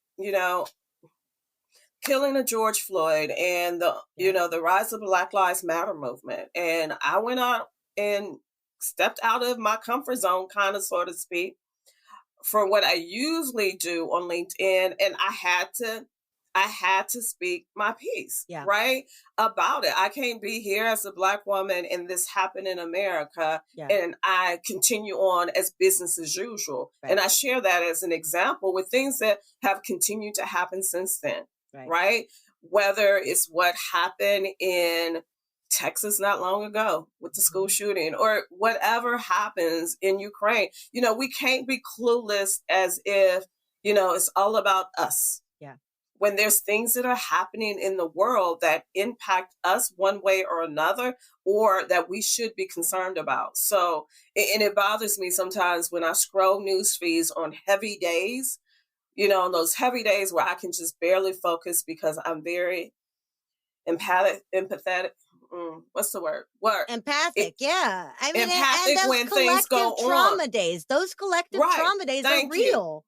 killing of George Floyd and the rise of the Black Lives Matter movement. And I went out and stepped out of my comfort zone, kind of, so to speak, for what I usually do on LinkedIn. And I had to speak my piece, right, about it. I can't be here as a Black woman and this happened in America, and I continue on as business as usual. And I share that as an example with things that have continued to happen since then, right? Whether it's what happened in Texas not long ago with the school shooting, or whatever happens in Ukraine. We can't be clueless as if, it's all about us. When there's things that are happening in the world that impact us one way or another, or that we should be concerned about. So, and it bothers me sometimes when I scroll news feeds on heavy days, on those heavy days where I can just barely focus because I'm very empathetic. What's the word? Empathic, yeah. I mean, empathic and those when things go trauma on. days. Those collective trauma days are real.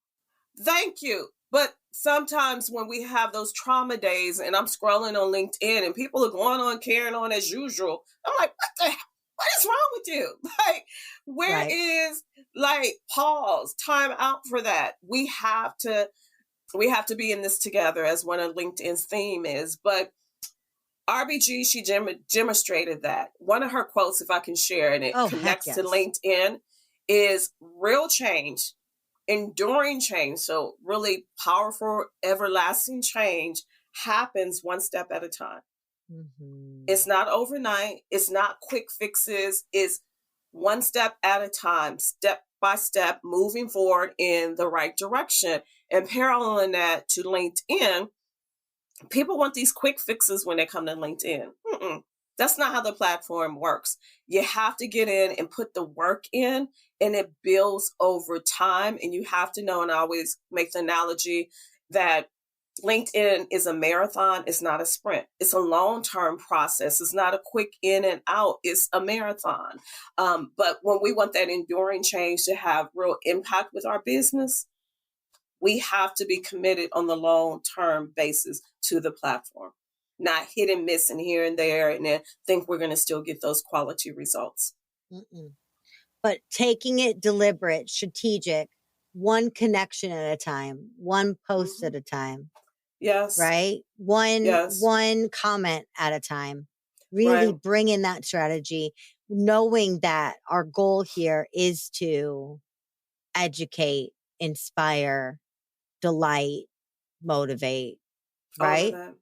Thank you. But sometimes when we have those trauma days and I'm scrolling on LinkedIn and people are going on, carrying on as usual, I'm like, what is wrong with you? Like, where is, pause, time out for that? We have to be in this together, as one of LinkedIn's theme is. But RBG, she demonstrated that. One of her quotes, if I can share, and it connects to LinkedIn, is real change, enduring change. So really powerful, everlasting change happens one step at a time. It's not overnight. It's not quick fixes. It's one step at a time, step by step, moving forward in the right direction. And paralleling that to LinkedIn, people want these quick fixes when they come to LinkedIn. That's not how the platform works. You have to get in and put the work in, and it builds over time. And you have to know, and I always make the analogy that LinkedIn is a marathon. It's not a sprint. It's a long-term process. It's not a quick in and out. It's a marathon. But when we want that enduring change to have real impact with our business, we have to be committed on the long-term basis to the platform, not hit and miss and here and there, and then think we're going to still get those quality results. But taking it deliberate, strategic, one connection at a time, one post at a time. Yes. Right? One comment at a time. really bring in that strategy, knowing that our goal here is to educate, inspire, delight, motivate, All of right? that.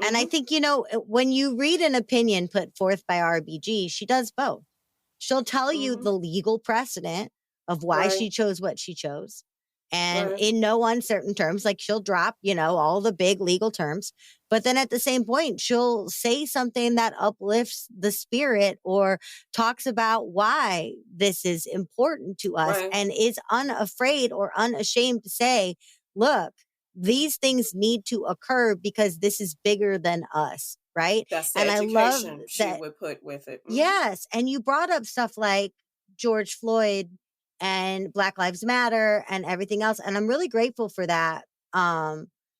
And I think, you know, when you read an opinion put forth by RBG, she does both. She'll tell you the legal precedent of why she chose what she chose. And in no uncertain terms, like she'll drop, you know, all the big legal terms. But then at the same point, she'll say something that uplifts the spirit or talks about why this is important to us and is unafraid or unashamed to say, look, these things need to occur because this is bigger than us. Right. That's the and I love education she that. would put with it. Yes. And you brought up stuff like George Floyd and Black Lives Matter and everything else. And I'm really grateful for that.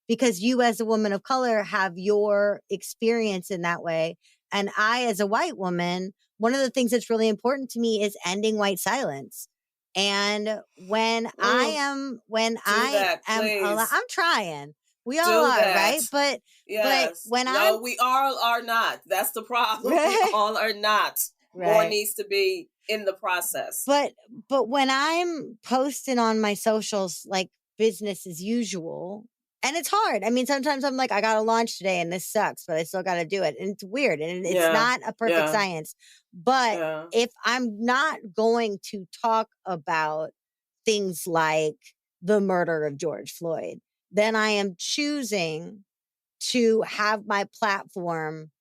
Because you as a woman of color have your experience in that way. And I, as a white woman, one of the things that's really important to me is ending white silence. And when I am, I'm trying. We all are, right? But when we all are not. That's the problem. We all are not. More needs to be in the process. But when I'm posting on my socials, like business as usual, and it's hard. I mean, sometimes I'm like, I got to launch today and this sucks, but I still got to do it. And it's weird. And it's not a perfect science. But if I'm not going to talk about things like the murder of George Floyd, then I am choosing to have my platform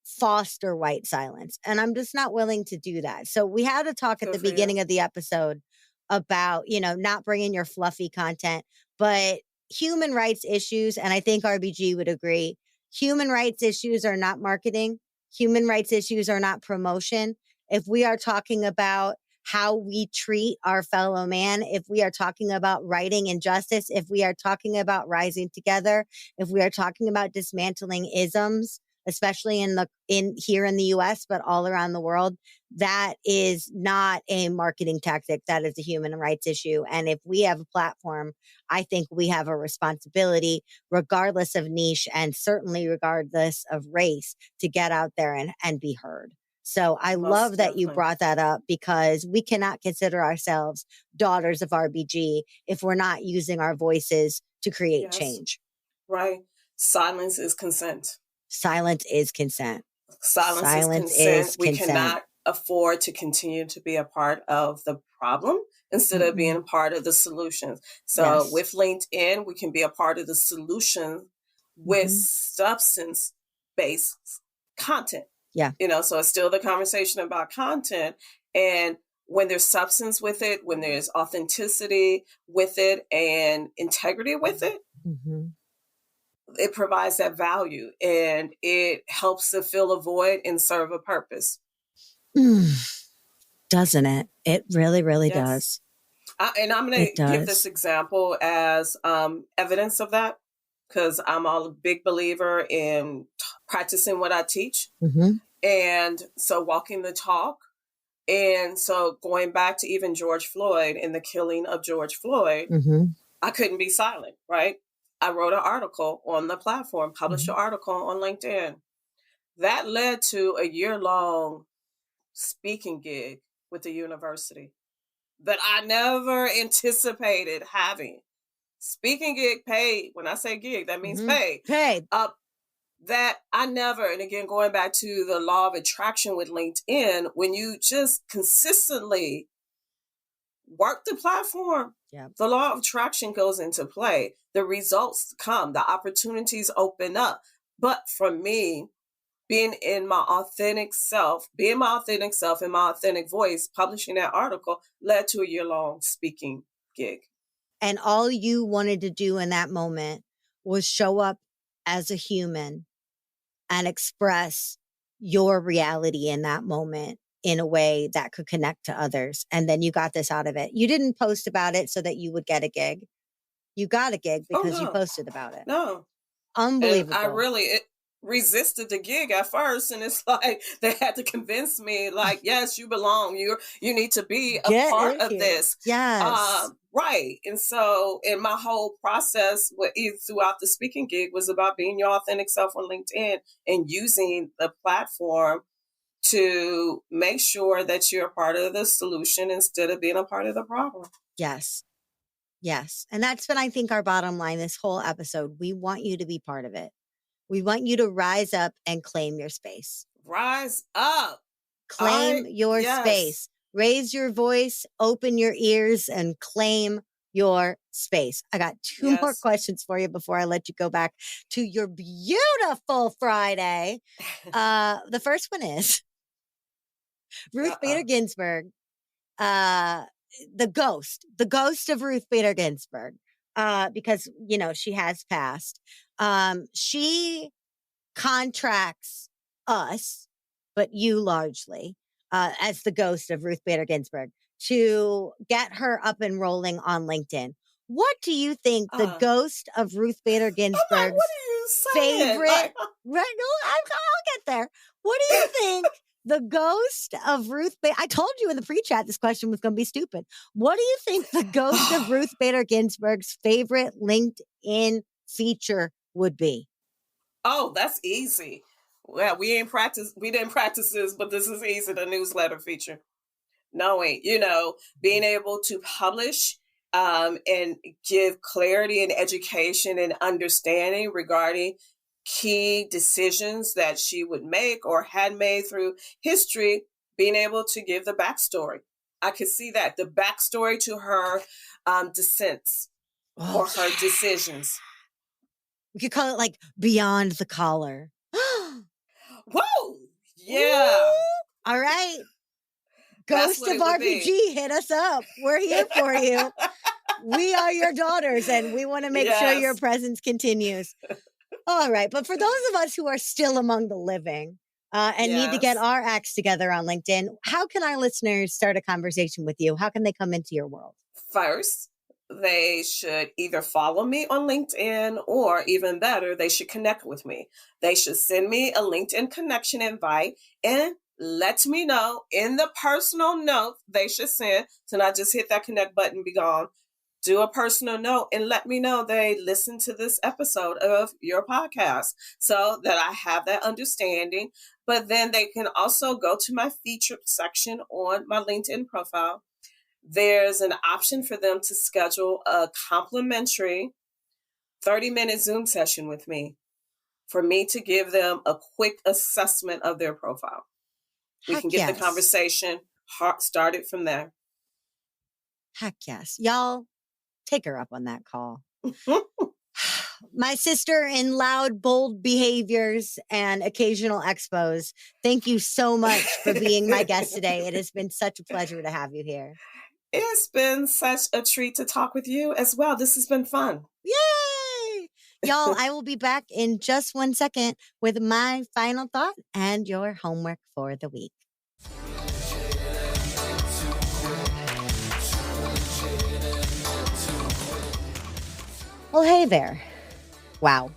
foster white silence. And I'm just not willing to do that. So we had a talk at the beginning of the episode about, you know, not bringing your fluffy content, but human rights issues. And I think RBG would agree. Human rights issues are not marketing. Human rights issues are not promotion. If we are talking about how we treat our fellow man, if we are talking about righting injustice, if we are talking about rising together, if we are talking about dismantling isms, especially here in the US, but all around the world, that is not a marketing tactic. That is a human rights issue. And if we have a platform, I think we have a responsibility, regardless of niche and certainly regardless of race, to get out there and be heard. So I love that you brought that up, because we cannot consider ourselves daughters of RBG if we're not using our voices to create change. Right. Silence is consent. Silence is consent. Silence is consent. We cannot afford to continue to be a part of the problem instead of being a part of the solutions. So with LinkedIn, we can be a part of the solution with substance-based content. Yeah. You know, so it's still the conversation about content. And when there's substance with it, when there's authenticity with it and integrity with it, it provides that value and it helps to fill a void and serve a purpose. Doesn't it? It really, really does. And I'm going to give this example as evidence of that, because I'm a big believer in practicing what I teach. And so walking the talk. And so going back to even George Floyd and the killing of George Floyd, I couldn't be silent, right? I wrote an article on the platform, published an article on LinkedIn. That led to a year-long speaking gig with the university that I never anticipated having. Speaking gig paid. When I say gig, that means paid. Paid. That I never, and again, going back to the law of attraction with LinkedIn, when you just consistently work the platform, the law of attraction goes into play. The results come, the opportunities open up. But for me, being my authentic self in my authentic voice, publishing that article led to a year-long speaking gig. And all you wanted to do in that moment was show up as a human and express your reality in that moment in a way that could connect to others. And then you got this out of it. You didn't post about it so that you would get a gig. You got a gig because you posted about it. No. Unbelievable. And resisted the gig at first, and it's like they had to convince me, like, yes, you belong, you need to be a Get part in of here. this. Yes. Right. And so, in my whole process throughout the speaking gig was about being your authentic self on LinkedIn and using the platform to make sure that you're a part of the solution instead of being a part of the problem. Yes. Yes. And that's been, I think, our bottom line this whole episode. We want you to be part of it. We want you to rise up and claim your space. Rise up. Claim your space. Raise your voice, open your ears, and claim your space. I got two more questions for you before I let you go back to your beautiful Friday. The first one is Ruth Bader Ginsburg, the ghost of Ruth Bader Ginsburg, because, she has passed. She contracts us, but you largely, as the ghost of Ruth Bader Ginsburg, to get her up and rolling on LinkedIn. What do you think the ghost of Ruth Bader Ginsburg's what are you saying? favorite? Right? No, I'll get there. What do you think the ghost of Ruth Bader? I told you in the pre-chat this question was going to be stupid. What do you think the ghost of Ruth Bader Ginsburg's favorite LinkedIn feature would be? Oh, that's easy. Well, we didn't practice this, but this is easy, the newsletter feature. Knowing, being able to publish and give clarity and education and understanding regarding key decisions that she would make or had made through history, being able to give the backstory. I could see that, the backstory to her dissents or her decisions. We could call it like Beyond the Collar. Whoa! Yeah. Ooh. All right. Ghost of RBG, hit us up. We're here for you. We are your daughters, and we want to make sure your presence continues. All right. But for those of us who are still among the living and need to get our acts together on LinkedIn, how can our listeners start a conversation with you? How can they come into your world? First, they should either follow me on LinkedIn, or even better, they should connect with me. They should send me a LinkedIn connection invite and let me know in the personal note they should send. So not just hit that connect button, be gone. Do a personal note and let me know they listen to this episode of your podcast so that I have that understanding. But then they can also go to my featured section on my LinkedIn profile. There's an option for them to schedule a complimentary 30-minute Zoom session with me for me to give them a quick assessment of their profile. We can get the conversation started from there. Heck yes. Y'all, take her up on that call. My sister in loud, bold behaviors and occasional expos, thank you so much for being my guest today. It has been such a pleasure to have you here. It's been such a treat to talk with you as well. This has been fun. Yay! Y'all, I will be back in just 1 second with my final thought and your homework for the week. Well, hey there. Wow.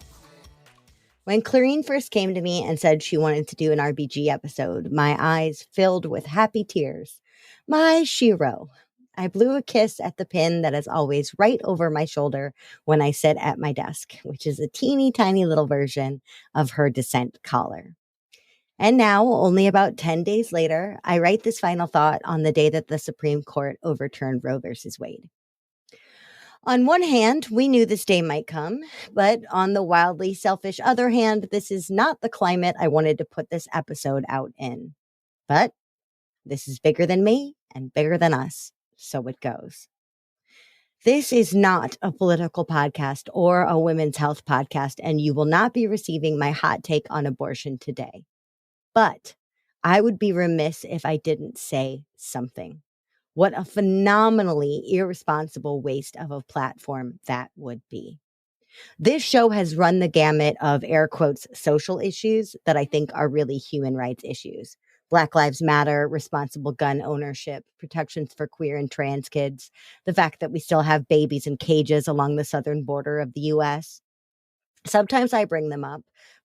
When Clarene first came to me and said she wanted to do an RBG episode, my eyes filled with happy tears. My Shiro. I blew a kiss at the pin that is always right over my shoulder when I sit at my desk, which is a teeny tiny little version of her dissent collar. And now, only about 10 days later, I write this final thought on the day that the Supreme Court overturned Roe versus Wade. On one hand, we knew this day might come, but on the wildly selfish other hand, this is not the climate I wanted to put this episode out in. But this is bigger than me and bigger than us. So it goes. This is not a political podcast or a women's health podcast, and you will not be receiving my hot take on abortion today. But I would be remiss if I didn't say something. What a phenomenally irresponsible waste of a platform that would be. This show has run the gamut of air quotes social issues that I think are really human rights issues. Black Lives Matter, responsible gun ownership, protections for queer and trans kids, the fact that we still have babies in cages along the southern border of the U.S. Sometimes I bring them up,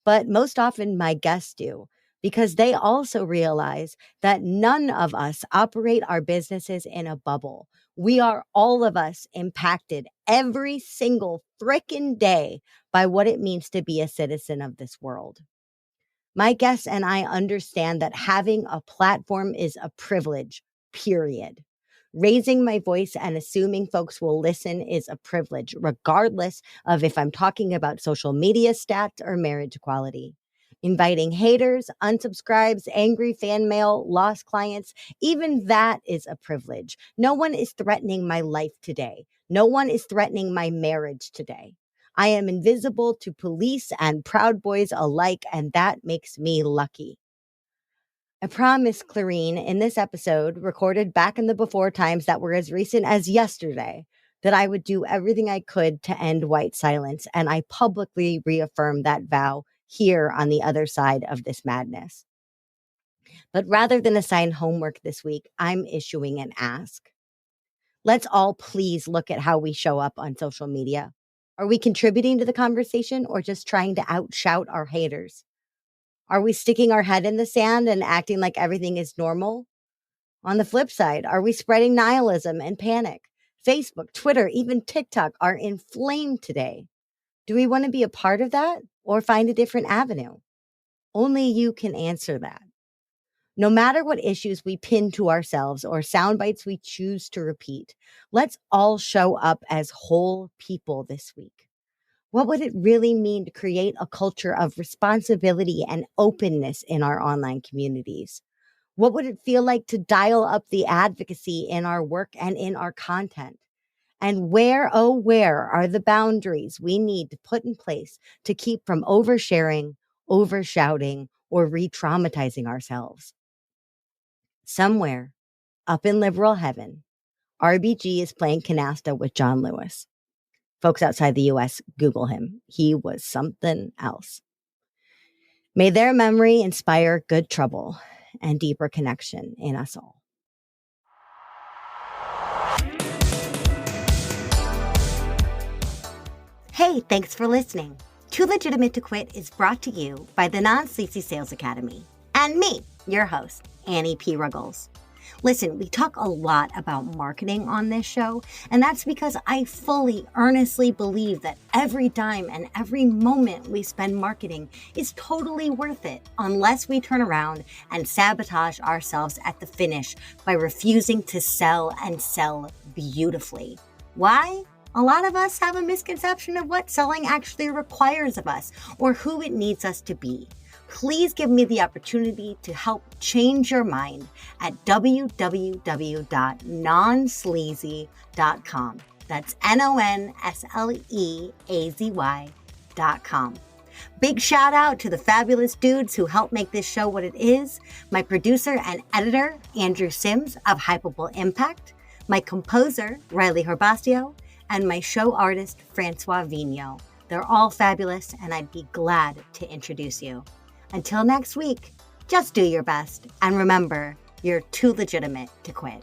but most often my guests do, because they also realize that none of us operate our businesses in a bubble. We are all of us impacted every single frickin' day by what it means to be a citizen of this world. My guests and I understand that having a platform is a privilege, period. Raising my voice and assuming folks will listen is a privilege, regardless of if I'm talking about social media stats or marriage equality. Inviting haters, unsubscribes, angry fan mail, lost clients, even that is a privilege. No one is threatening my life today. No one is threatening my marriage today. I am invisible to police and Proud Boys alike, and that makes me lucky. I promised Clarene in this episode, recorded back in the before times that were as recent as yesterday, that I would do everything I could to end white silence, and I publicly reaffirm that vow here on the other side of this madness. But rather than assign homework this week, I'm issuing an ask. Let's all please look at how we show up on social media. Are we contributing to the conversation or just trying to outshout our haters? Are we sticking our head in the sand and acting like everything is normal? On the flip side, are we spreading nihilism and panic? Facebook, Twitter, even TikTok are inflamed today. Do we want to be a part of that or find a different avenue? Only you can answer that. No matter what issues we pin to ourselves or sound bites we choose to repeat, let's all show up as whole people this week. What would it really mean to create a culture of responsibility and openness in our online communities? What would it feel like to dial up the advocacy in our work and in our content? And where, oh, where are the boundaries we need to put in place to keep from oversharing, overshouting, or re-traumatizing ourselves? Somewhere up in liberal heaven, RBG is playing canasta with John Lewis. Folks outside the US, Google him. He was something else. May their memory inspire good trouble and deeper connection in us all. Hey, thanks for listening. Too Legitimate to Quit is brought to you by the Non-Sleazy Sales Academy and me, your host, Annie P. Ruggles. Listen, we talk a lot about marketing on this show, and that's because I fully, earnestly believe that every dime and every moment we spend marketing is totally worth it unless we turn around and sabotage ourselves at the finish by refusing to sell and sell beautifully. Why? A lot of us have a misconception of what selling actually requires of us or who it needs us to be. Please give me the opportunity to help change your mind at www.nonsleazy.com. That's NONSLEAZY.com. Big shout out to the fabulous dudes who helped make this show what it is. My producer and editor, Andrew Sims of Hypable Impact. My composer, Riley Herbastio. And my show artist, Francois Vigneault. They're all fabulous, and I'd be glad to introduce you. Until next week, just do your best, and remember, you're too legitimate to quit.